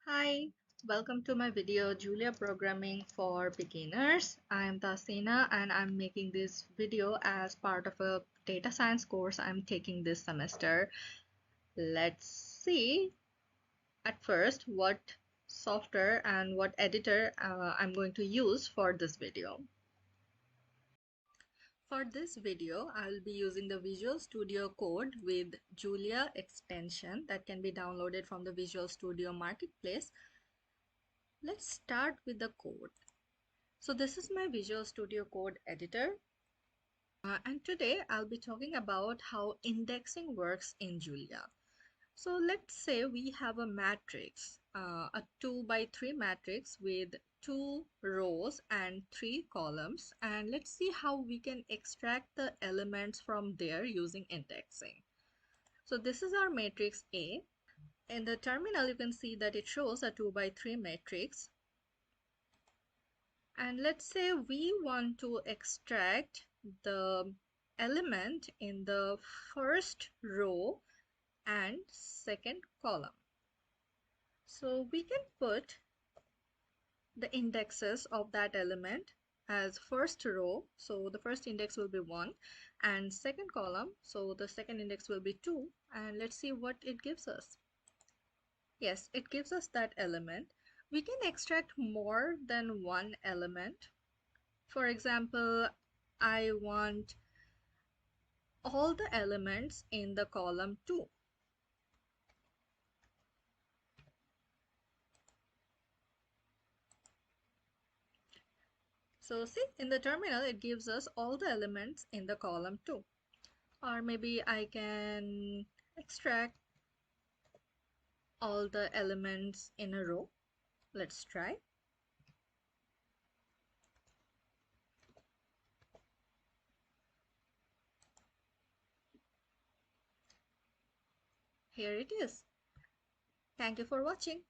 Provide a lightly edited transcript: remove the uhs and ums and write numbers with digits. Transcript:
Hi, welcome to my video Julia Programming for Beginners. I am Tahsina and I'm making this video as part of a data science course I'm taking this semester. Let's see at first what software and what editor I'm going to use for this video. For this video, I'll be using the Visual Studio Code with Julia extension that can be downloaded from the Visual Studio Marketplace. Let's start with the code. So this is my Visual Studio Code editor. And today I'll be talking about how indexing works in Julia. So let's say we have a matrix, a 2 by 3 matrix with 2 rows and 3 columns. And let's see how we can extract the elements from there using indexing. So this is our matrix A. In the terminal, you can see that it shows a 2 by 3 matrix. And let's say we want to extract the element in the first row and second column. So we can put the indexes of that element as first row. So the first index will be 1 and second column. So the second index will be 2. And let's see what it gives us. Yes, it gives us that element. We can extract more than one element. For example, I want all the elements in the column 2. So see, in the terminal, it gives us all the elements in the column 2. Or maybe I can extract all the elements in a row. Let's try. Here it is. Thank you for watching.